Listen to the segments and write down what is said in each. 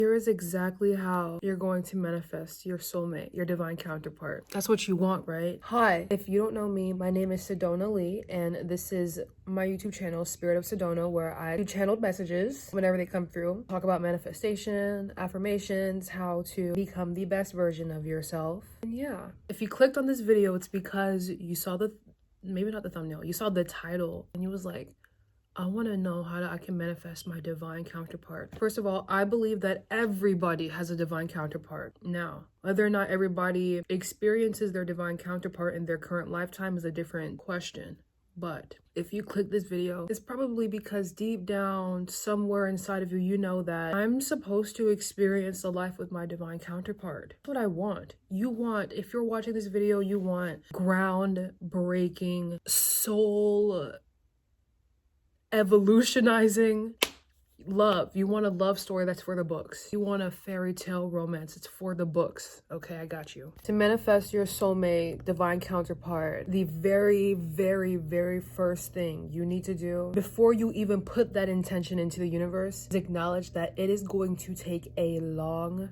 Here is exactly how you're going to manifest your soulmate, your divine counterpart. That's what you want, right? Hi, if you don't know me, my name is Sedona Lee, and this is my YouTube channel, Spirit of Sedona, where I do channeled messages whenever they come through. Talk about manifestation, affirmations, how to become the best version of yourself. And yeah, if you clicked on this video, it's because you saw maybe not the thumbnail, you saw the title, and you was like, I want to know how I can manifest my divine counterpart. First of all, I believe that everybody has a divine counterpart. Now, whether or not everybody experiences their divine counterpart in their current lifetime is a different question. But if you click this video, it's probably because deep down, somewhere inside of you, you know that I'm supposed to experience a life with my divine counterpart. That's what I want. You want, if you're watching this video, you want groundbreaking, soul evolutionizing love. You want a love story that's for the books. You want a fairy tale romance. It's for the books. Okay, I got you. To manifest your soulmate, divine counterpart, the very, very, very first thing you need to do before you even put that intention into the universe is acknowledge that it is going to take a long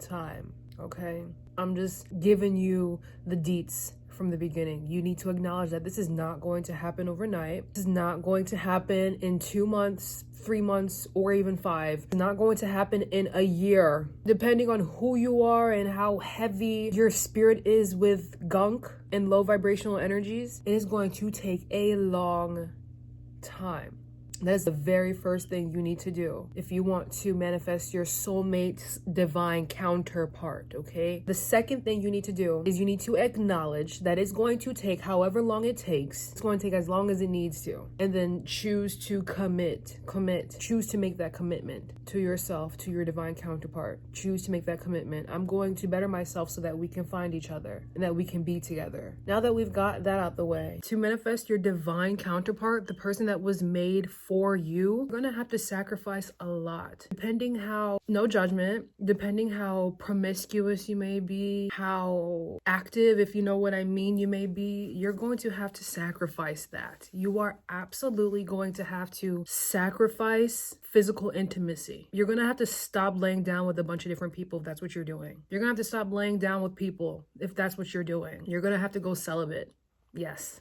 time. Okay? I'm just giving you the deets from the beginning. You need to acknowledge that this is not going to happen overnight. This is not going to happen in 2 months, 3 months, or even 5. It's not going to happen in a year. Depending on who you are and how heavy your spirit is with gunk and low vibrational energies, it is going to take a long time. That is the very first thing you need to do if you want to manifest your soulmate's divine counterpart, okay? The second thing you need to do is you need to acknowledge that it's going to take however long it takes. It's going to take as long as it needs to. And then choose to commit. Choose to make that commitment to yourself, to your divine counterpart. Choose to make that commitment. I'm going to better myself so that we can find each other and that we can be together. Now that we've got that out the way, to manifest your divine counterpart, the person that was made for you, you're gonna have to sacrifice a lot. Depending how, no judgment, depending how promiscuous you may be, how active, if you know what I mean, you may be, you're going to have to sacrifice that. You are absolutely going to have to sacrifice physical intimacy. You're gonna have to stop laying down with a bunch of different people if that's what you're doing. You're gonna have to stop laying down with people if that's what you're doing. You're gonna have to go celibate. Yes.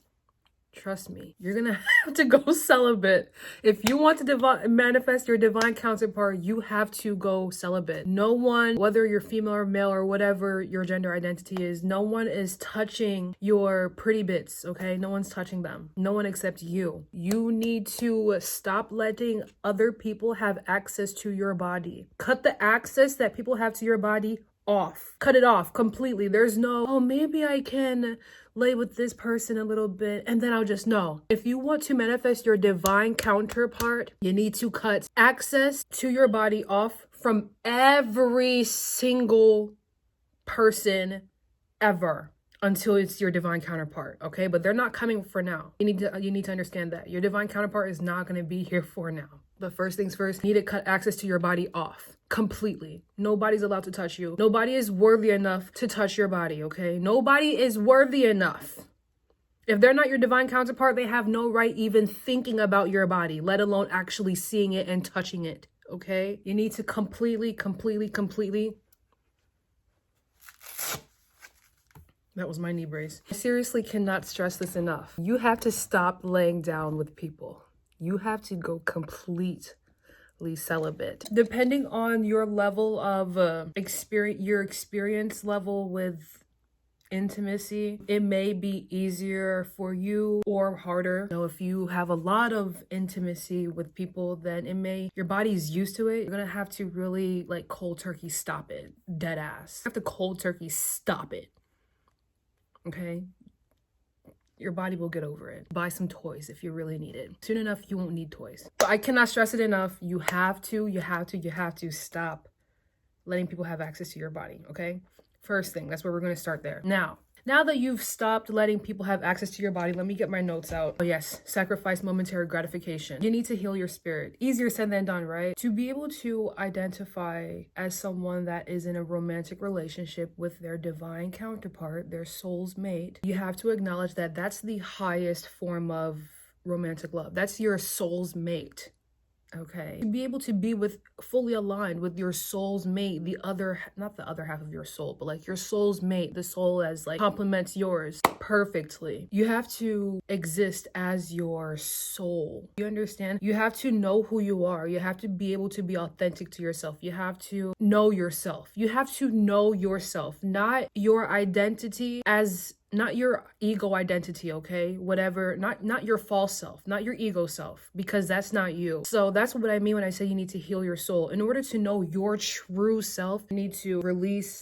Trust me, you're gonna have to go celibate. If you want to manifest your divine counterpart, you have to go celibate. No one, whether you're female or male or whatever your gender identity is, no one is touching your pretty bits, okay? No one's touching them. No one except you. You need to stop letting other people have access to your body. Cut the access that people have to your body off. Cut it off completely. There's no, oh, maybe I can lay with this person a little bit and then I'll just know. If you want to manifest your divine counterpart, you need to cut access to your body off from every single person ever until it's your divine counterpart, okay? But they're not coming for now. You need to understand that your divine counterpart is not going to be here for now. But first things first, you need to cut access to your body off completely. Nobody's allowed to touch you. Nobody is worthy enough to touch your body, okay? Nobody is worthy enough. If they're not your divine counterpart, they have no right even thinking about your body, let alone actually seeing it and touching it, okay? You need to completely. That was my knee brace. I seriously cannot stress this enough. You have to stop laying down with people. You have to go completely celibate. Depending on your level of your experience level with intimacy, it may be easier for you or harder. You know, if you have a lot of intimacy with people, then your body's used to it. You're gonna have to really like cold turkey stop it. Dead ass. You have to cold turkey stop it. Okay? Your body will get over it. Buy some toys if you really need it. Soon enough, you won't need toys. So I cannot stress it enough. You have to stop letting people have access to your body, okay? First thing, that's where we're gonna start there. Now that you've stopped letting people have access to your body, let me get my notes out. Oh yes, sacrifice momentary gratification. You need to heal your spirit. Easier said than done, right? To be able to identify as someone that is in a romantic relationship with their divine counterpart, their soul's mate, you have to acknowledge that that's the highest form of romantic love. That's your soul's mate. Okay, to be able to be with fully aligned with your soul's mate, not the other half of your soul, but like your soul's mate, the soul as like complements yours perfectly. You have to exist as your soul. You understand? You have to know who you are. You have to be able to be authentic to yourself. You have to know yourself. You have to know yourself, not your identity as not your ego identity, okay? Whatever, not your false self, not your ego self, because that's not you. So that's what I mean when I say you need to heal your soul. In order to know your true self, you need to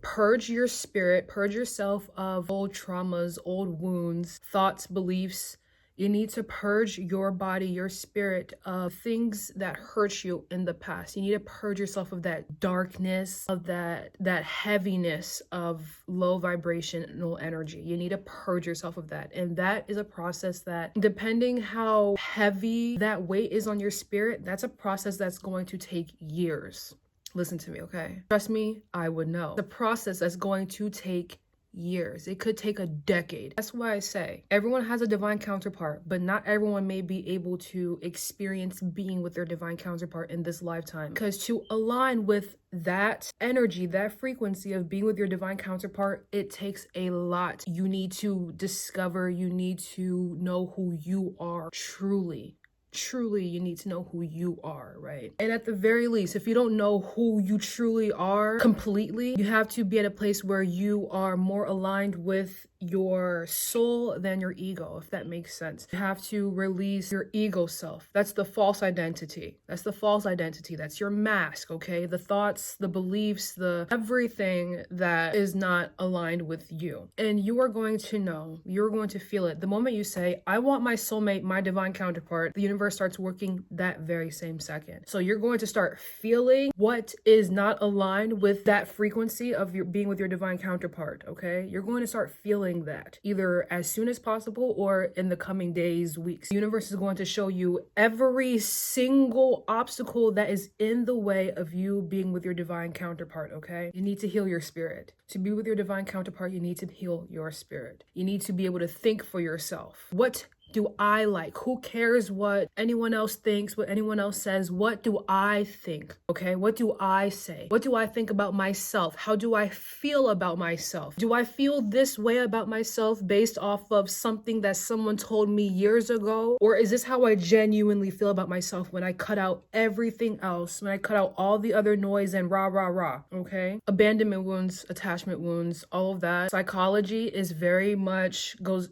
purge your spirit, purge yourself of old traumas, old wounds, thoughts, beliefs. You need to purge your body, your spirit of things that hurt you in the past. You need to purge yourself of that darkness, of that heaviness of low vibrational energy. You need to purge yourself of that. And that is a process that, depending how heavy that weight is on your spirit, that's a process that's going to take years. Listen to me, okay? Trust me, I would know. The process that's going to take years. It could take a decade. That's why I say everyone has a divine counterpart, but not everyone may be able to experience being with their divine counterpart in this lifetime. Because to align with that energy, that frequency of being with your divine counterpart, it takes a lot. You need to discover, you need to know who you are truly. You need to know who you are, right? And at the very least, if you don't know who you truly are completely, you have to be at a place where you are more aligned with your soul than your ego, if that makes sense. You have to release your ego self. That's the false identity. That's your mask, okay? The thoughts, the beliefs, the everything that is not aligned with you. And you are going to know, you're going to feel it. The moment you say, I want my soulmate, my divine counterpart, the universe starts working that very same second. So you're going to start feeling what is not aligned with that frequency of your being with your divine counterpart, okay? You're going to start feeling that either as soon as possible or in the coming days, weeks. The universe is going to show you every single obstacle that is in the way of you being with your divine counterpart, okay? You need to heal your spirit. To be with your divine counterpart, you need to heal your spirit. You need to be able to think for yourself. What do I like? Who cares what anyone else thinks, what anyone else says? What do I think? Okay, what do I say? What do I think about myself? How do I feel about myself? Do I feel this way about myself based off of something that someone told me years ago? Or is this how I genuinely feel about myself when I cut out everything else, when I cut out all the other noise and rah, rah, rah, okay? Abandonment wounds, attachment wounds, all of that. Psychology very much goes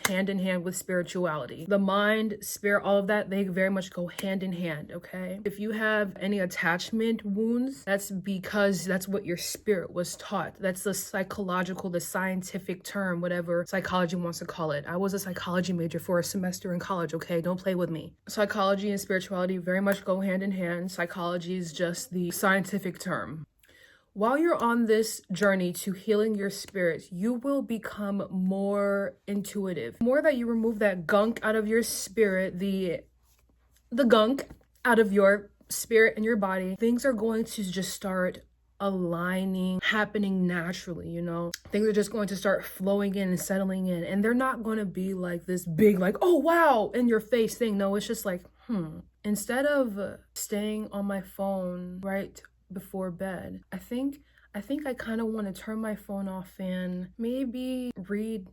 hand in hand with spirituality. The mind, spirit, all of that, they very much go hand in hand, okay? If you have any attachment wounds, that's because that's what your spirit was taught. That's the psychological, the scientific term, whatever psychology wants to call it. I was a psychology major for a semester in college, okay? Don't play with me. Psychology and spirituality very much go hand in hand. Psychology is just the scientific term. While you're on this journey to healing your spirit, you will become more intuitive. The more that you remove that gunk out of your spirit, the gunk out of your spirit and your body, things are going to just start aligning, happening naturally, you know? Things are just going to start flowing in and settling in. And they're not going to be like this big, like, oh, wow, in your face thing. No, it's just like, Instead of staying on my phone, right, before bed, I think I kind of want to turn my phone off and maybe read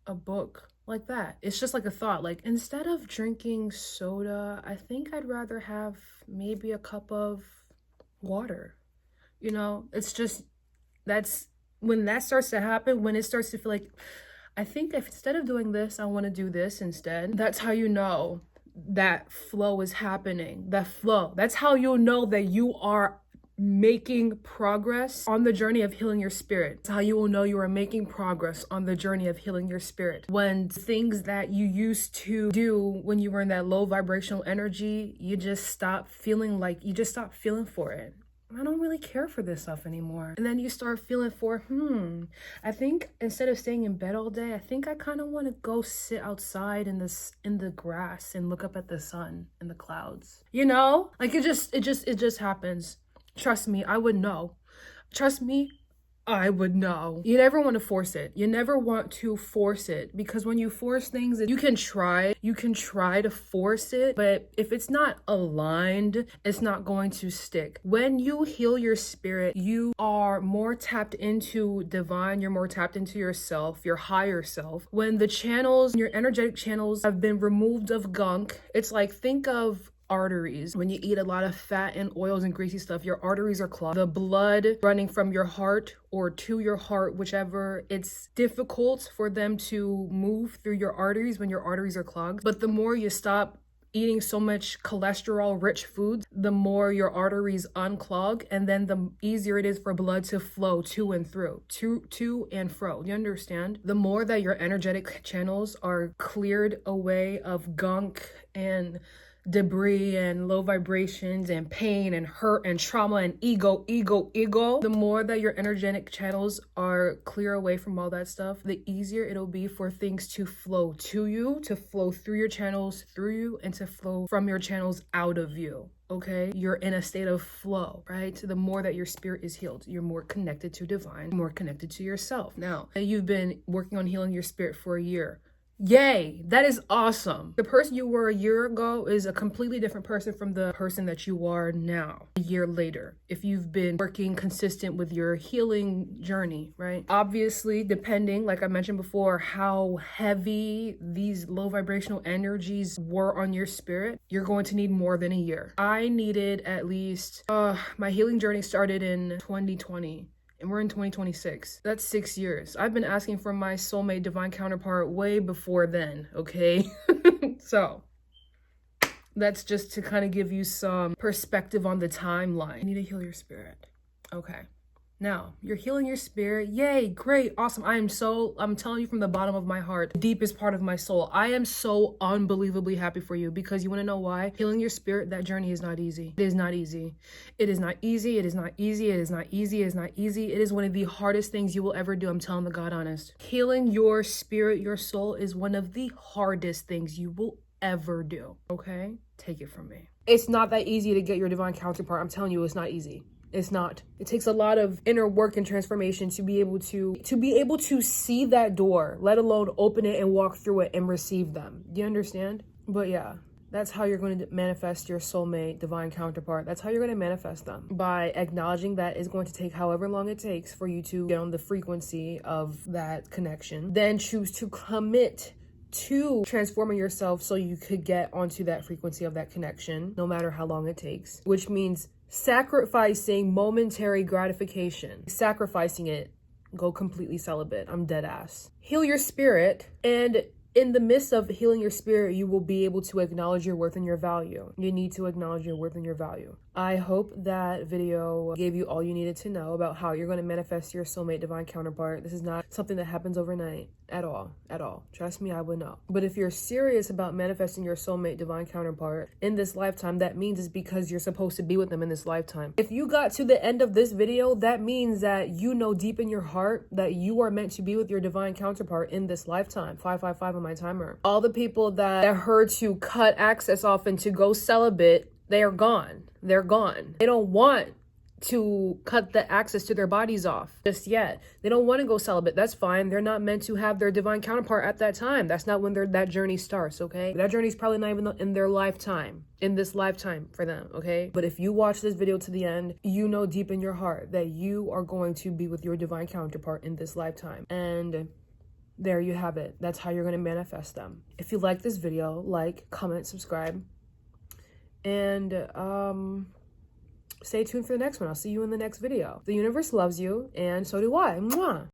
a book like that. It's just like a thought, like instead of drinking soda, I think I'd rather have maybe a cup of water. You know, it's just, that's when that starts to happen, when it starts to feel like, I think if instead of doing this, I want to do this instead. That's how you know that flow is happening. That flow, that's how you'll know that you are making progress on the journey of healing your spirit. That's how you will know you are making progress on the journey of healing your spirit. When things that you used to do when you were in that low vibrational energy, you just stop feeling for it. I don't really care for this stuff anymore. And then you start feeling for, I think instead of staying in bed all day, I think I kind of want to go sit outside in the grass and look up at the sun and the clouds. You know, like it just happens. Trust me, I would know. Trust me, I would know. You never want to force it. You never want to force it, because when you force things, you can try to force it, but if it's not aligned, it's not going to stick. When you heal your spirit, you are more tapped into divine, you're more tapped into yourself, your higher self. When the channels, your energetic channels have been removed of gunk, it's like, think of arteries. When you eat a lot of fat and oils and greasy stuff, your arteries are clogged. The blood running from your heart or to your heart, whichever, it's difficult for them to move through your arteries when your arteries are clogged. But the more you stop eating so much cholesterol rich foods, the more your arteries unclog, and then the easier it is for blood to flow to and through, to and fro. You understand? The more that your energetic channels are cleared away of gunk and debris and low vibrations and pain and hurt and trauma and ego, the more that your energetic channels are clear away from all that stuff, the easier it'll be for things to flow to you, to flow through your channels, through you, and to flow from your channels out of you. Okay, you're in a state of flow, right? So the more that your spirit is healed, you're more connected to divine, more connected to yourself. Now, you've been working on healing your spirit for a year. Yay, that is awesome. The person you were a year ago is a completely different person from the person that you are now, a year later, if you've been working consistent with your healing journey, right? Obviously, depending, like I mentioned before, how heavy these low vibrational energies were on your spirit, you're going to need more than a year. I needed at least, my healing journey started in 2020. And we're in 2026. That's 6 years. I've been asking for my soulmate divine counterpart way before then, okay? So that's just to kind of give you some perspective on the timeline. You need to heal your spirit. Okay. Now, you're healing your spirit. Yay, great, awesome. I'm telling you from the bottom of my heart, the deepest part of my soul, I am so unbelievably happy for you, because you want to know why? Healing your spirit, that journey is not easy. It is not easy. It is not easy. It is not easy. It is not easy. It is not easy. It is one of the hardest things you will ever do. I'm telling the God honest. Healing your spirit, your soul, is one of the hardest things you will ever do. Okay? Take it from me. It's not that easy to get your divine counterpart. I'm telling you, it's not easy. It's not. It takes a lot of inner work and transformation to be able to see that door, let alone open it and walk through it and receive them. Do you understand? But yeah, that's how you're going to manifest your soulmate divine counterpart. That's how you're going to manifest them, by acknowledging that it's going to take however long it takes for you to get on the frequency of that connection. Then choose to commit to transforming yourself so you could get onto that frequency of that connection, no matter how long it takes, which means sacrificing momentary gratification, sacrificing it, go completely celibate. I'm dead ass. Heal your spirit, and in the midst of healing your spirit, you will be able to acknowledge your worth and your value. You need to acknowledge your worth and your value. I hope that video gave you all you needed to know about how you're going to manifest your soulmate divine counterpart. This is not something that happens overnight at all. Trust me, I would know. But if you're serious about manifesting your soulmate divine counterpart in this lifetime, that means it's because you're supposed to be with them in this lifetime. If you got to the end of this video, that means that you know deep in your heart that you are meant to be with your divine counterpart in this lifetime. 555 on my timer. All the people that heard to cut access off and to go celibate, they are gone. They're gone. They don't want to cut the access to their bodies off just yet. They don't want to go celibate. That's fine. They're not meant to have their divine counterpart at that time. That's not when that journey starts, okay? That journey's probably not even in their lifetime, in this lifetime for them, okay? But if you watch this video to the end, you know deep in your heart that you are going to be with your divine counterpart in this lifetime. And there you have it. That's how you're going to manifest them. If you like this video, like, comment, subscribe, and stay tuned for the next one. I'll see you in the next video. The universe loves you, and so do I. Mwah!